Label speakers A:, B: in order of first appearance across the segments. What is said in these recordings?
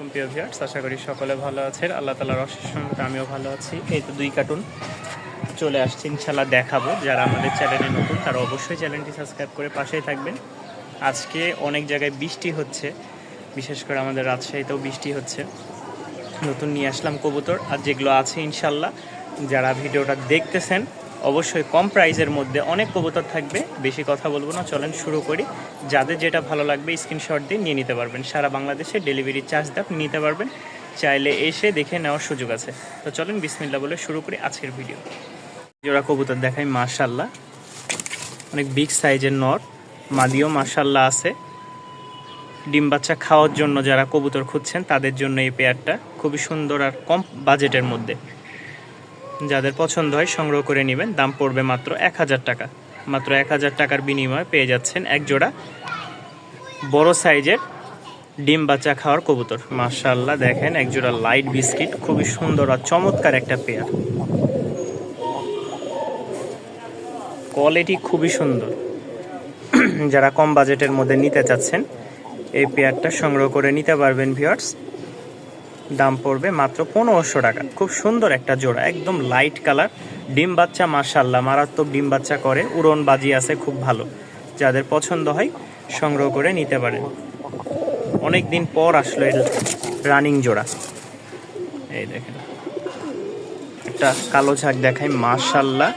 A: আলাইকুম প্রিয় ভিউয়ার্স, আশা করি সকলে ভালো আছেন। আল্লাহ তাআলার অশেষ রহমতে আমিও ভালো আছি। এই তো 2 কার্টুন চলে আসছে, ইনশাআল্লাহ দেখাবো। যারা আমাদের চ্যানেলে নতুন তারা অবশ্যই চ্যানেলটি সাবস্ক্রাইব করে পাশেই থাকবেন। আজকে অনেক জায়গায় বৃষ্টি হচ্ছে, বিশেষ করে আমাদের রাজশাহীতেও বৃষ্টি হচ্ছে। নতুন নিয়ে আসলাম কবুতর, আর যেগুলো আছে ইনশাআল্লাহ যারা ভিডিওটা দেখতেছেন অবশ্যই কম প্রাইসের মধ্যে অনেক কবুতর থাকবে। বেশি কথা বলবো না, চলেন শুরু করি। যাদের যেটা ভালো লাগবে স্ক্রিনশট দিয়ে নিয়ে নিতে পারবেন। সারা বাংলাদেশে ডেলিভারি চার্জ দিয়ে আপনি নিতে পারবেন, চাইলে এসে দেখে নেওয়ার সুযোগ আছে। তো চলেন বিসমিল্লাহ বলে শুরু করি আজকের ভিডিও। জোড়া কবুতর দেখাই, মাশাআল্লাহ অনেক বিগ সাইজের নর, মাদিও মাশাআল্লাহ আছে। ডিম বাচ্চা খাওয়ার জন্য যারা কবুতর খুঁজছেন তাদের জন্য এই পেয়ারটা খুবই সুন্দর আর কম বাজেটের মধ্যে। যাদের পছন্দ হয় সংগ্রহ করে নেবেন। দাম পড়বে মাত্র 1000 টাকা। মাত্র 1000 টাকার বিনিময়ে পেয়ে যাচ্ছেন এক জোড়া বড় সাইজের ডিম বাচ্চা খাওয়ার কবুতর। মাশাআল্লাহ দেখেন, এক জোড়া লাইট বিস্কিট, খুবই সুন্দর আর চমৎকার একটা পেয়ার। কোয়ালিটি খুবই সুন্দর। যারা কম বাজেটের মধ্যে নিতে চাচ্ছেন এই পেয়ারটা সংগ্রহ করে নিতে পারবেন ভিউয়ার্স। দাম পড়বে মাত্র 1500 টাকা। খুব সুন্দর একটা জোড়া, একদম লাইট কালার, ডিম বাচ্চা মাশাআল্লাহ মারাত্মক ডিম বাচ্চা করে, উড়ন বাজি আছে খুব ভালো। যাদের পছন্দ হয় সংগ্রহ করে নিতে পারেন। অনেক দিন পর আসলো এর রানিং জোড়া। এই দেখেন একটা কালো ঝাঁক দেখাই, মাশাআল্লাহ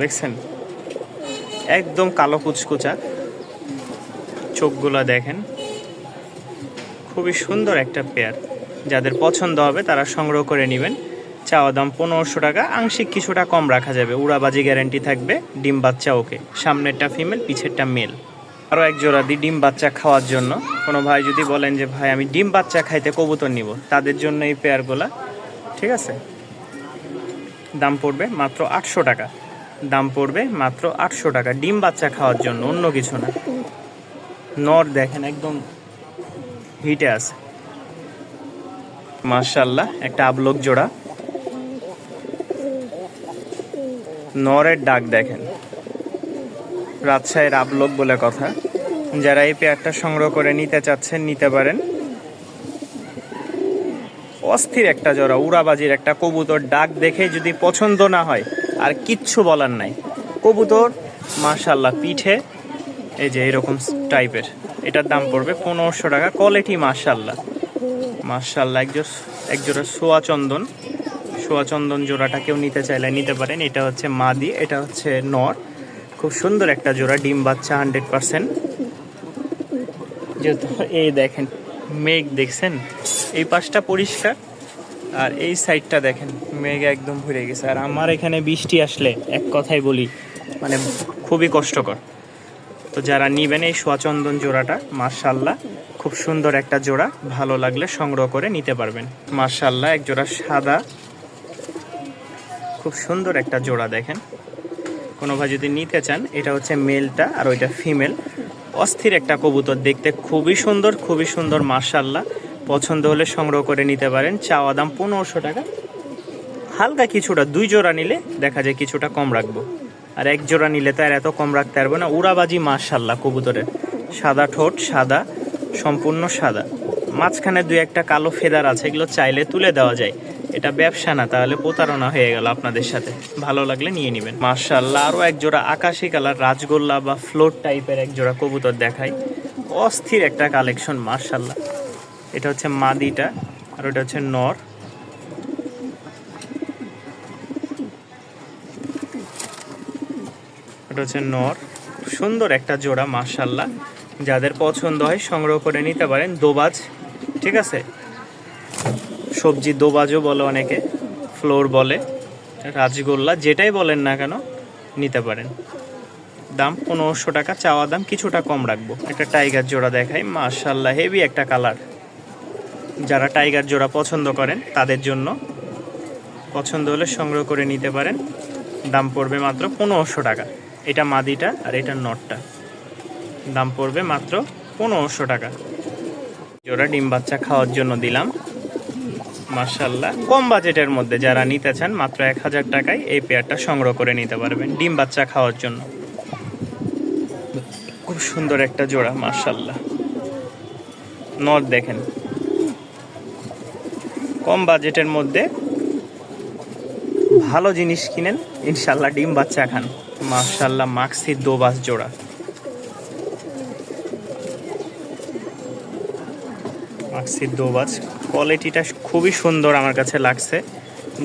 A: দেখছেন একদম কালো কুচকুচা, চোখগুলা দেখেন, খুবই সুন্দর একটা পেয়ার। যাদের পছন্দ হবে তারা সংগ্রহ করে নেবেন। চাওয়া দাম 1500 টাকা, আংশিক কিছুটা কম রাখা যাবে। উড়াবাজি গ্যারান্টি থাকবে। ডিম বাচ্চা ওকে, সামনেরটা ফিমেল পিছেরটা মেল। আরও এক জোড়া দিই ডিম বাচ্চা খাওয়ার জন্য। কোনো ভাই যদি বলেন যে ভাই আমি ডিম বাচ্চা খাইতে কবুতর নিব, তাদের জন্য এই পেয়ারগুলা ঠিক আছে। দাম পড়বে মাত্র 800 টাকা। দাম পড়বে মাত্র 800 টাকা ডিম বাচ্চা খাওয়ার জন্য, অন্য কিছু না। নর দেখেন একদম হিটে আছে মাশাআল্লাহ। একটা আবলক জোড়া, নরের ডাক দেখেন, রাজশাহীর আবলক বলে কথা। যারা এই পেয়ারটা সংগ্রহ করে নিতে চাচ্ছেন নিতে পারেন। অস্থির একটা জোড়া, উড়াবাজির একটা কবুতর। ডাক দেখে যদি পছন্দ না হয় আর কিচ্ছু বলার নাই। কবুতর মাশাআল্লাহ পিঠে এই যে এরকম টাইপের। এটার দাম পড়বে 1500 টাকা। কোয়ালিটি মাশাআল্লাহ মাশাআল্লাহ। এক জোড়া সোয়া চন্দন জোড়াটা কেউ নিতে চাইলে নিতে পারেন। এটা হচ্ছে মাদি, এটা হচ্ছে নর। খুব সুন্দর একটা জোড়া, ডিম বাচ্চা 100%। যেহেতু এই দেখেন মেঘ দেখছেন, এই পাশটা পরিষ্কার আর এই সাইডটা দেখেন মেঘ একদম ভরে গেছে। আর আমার এখানে বৃষ্টি আসলে এক কথাই বলি মানে খুবই কষ্টকর। তো যারা নিবেন এই সোয়াচন্দন জোড়াটা মাশাআল্লাহ খুব সুন্দর একটা জোড়া, ভালো লাগলে সংগ্রহ করে নিতে পারবেন। মাশাআল্লাহ এক জোড়া সাদা, খুব সুন্দর একটা জোড়া দেখেন। কোনো ভাই যদি নিতে চান, এটা হচ্ছে মেলটা আর ওইটা ফিমেল। অস্থির একটা কবুতর, দেখতে খুবই সুন্দর মাশাআল্লাহ। পছন্দ হলে সংগ্রহ করে নিতে পারেন। চাওয়া দাম 1500 টাকা। হালকা কিছুটা 2 জোড়া নিলে দেখা যায় কিছুটা কম রাখবো, আর 1 জোড়া নিলে তো আর এত কম রাখতে পারবো না। উড়াবাজি মাশাআল্লাহ কবুতরের, সাদা ঠোঁট, সাদা সম্পূর্ণ সাদা, মাঝখানে 2-1টা কালো ফেদার আছে, এগুলো চাইলে তুলে দেওয়া যায়। এটা ব্যবসা না, তাহলে প্রতারণা হয়ে গেল আপনাদের সাথে। ভালো লাগলে নিয়ে নেবেন মাশাআল্লাহ। আরও এক জোড়া আকাশি কালার রাজগোল্লা বা ফ্লোর টাইপের এক জোড়া কবুতর দেখাই। অস্থির একটা কালেকশন মাশাআল্লাহ। এটা হচ্ছে মাদিটা আর ওটা হচ্ছে নর। এটা হচ্ছে নর, সুন্দর একটা জোড়া মাশাআল্লাহ। যাদের পছন্দ হয় সংগ্রহ করে নিতে পারেন। দোবাজ ঠিক আছে, সবজি দোবাজও বলে অনেকে, ফ্লোর বলে, রাজগোল্লা যেটাই বলেন না কেন নিতে পারেন। দাম 1500 টাকা। চাওয়া দাম কিছুটা কম রাখবো। একটা টাইগার জোড়া দেখাই মাশাআল্লাহ, হেভি একটা কালার। যারা টাইগার জোড়া পছন্দ করেন তাদের জন্য, পছন্দ হলে সংগ্রহ করে নিতে পারেন। দাম পড়বে মাত্র 1500 টাকা। এটা মাদিটা আর এটা নটটা। দাম পড়বে মাত্র 1500 টাকা। জোড়া ডিম বাচ্চা খাওয়ার জন্য দিলাম মাশাআল্লাহ। কম বাজেটের মধ্যে যারা নিতে চান মাত্র 1000 টাকায় এই পেয়ারটা সংগ্রহ করে নিতে পারবেন ডিম বাচ্চা খাওয়ার জন্য। খুব সুন্দর একটা জোড়া মাশাআল্লাহ। নর দেখেন, কম বাজেটের মধ্যে ভালো জিনিস কিনেন, ইনশাল্লাহ ডিম বাচ্চা খান। মাশাল্লাহ মাক্সি দোবাস জোড়া, মাক্সি দোবাস কোয়ালিটিটা খুবই সুন্দর আমার কাছে লাগছে।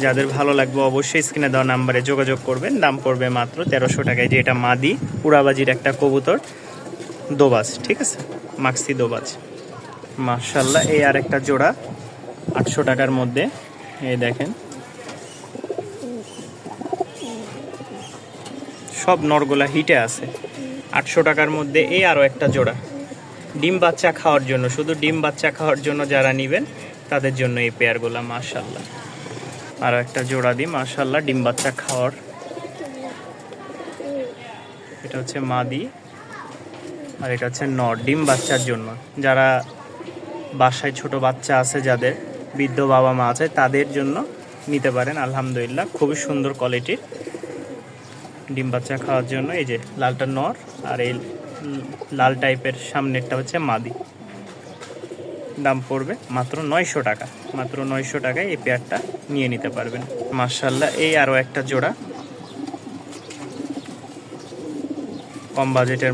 A: যাদের ভালো লাগবে অবশ্যই স্ক্রিনে দেওয়া নাম্বারে যোগাযোগ করবেন। দাম পড়বে মাত্র 1300 টাকায়। যে এটা মাদি পুরাবাজির একটা কবুতর দোবাস, ঠিক আছে, মাক্সি দোবাস। মাশাল্লাহ এই আর একটা জোড়া 800 টাকার মধ্যে, এই দেখেন সব নরগুলা হিটে আছে। 800 টাকার মধ্যে এই আরও একটা জোড়া ডিম বাচ্চা খাওয়ার জন্য, শুধু ডিম বাচ্চা খাওয়ার জন্য যারা নেবেন তাদের জন্য এই পেয়ারগুলা। মাশাল্লাহ আরও একটা জোড়া দিই, মাশাল্লাহ ডিম বাচ্চা খাওয়ার। এটা হচ্ছে মাদি আর এটা হচ্ছে নর, ডিম বাচ্চার জন্য। যারা বাসায় ছোট বাচ্চা আছে, যাদের বৃদ্ধ বাবা মা আছে, তাদের জন্য নিতে পারেন। আলহামদুলিল্লাহ খুবই সুন্দর কোয়ালিটির ডিম বাচ্চা খাওয়ার জন্য। এই যে লালটা নর আর এই লাল টাইপের সামনেরটা হচ্ছে মাদি। দাম পড়বে মাত্র 900 টাকা। মাত্র 900 টাকায় এই পেয়ারটা নিয়ে নিতে পারবেন। মাশাল্লাহ এই আরও একটা জোড়া কম বাজেটের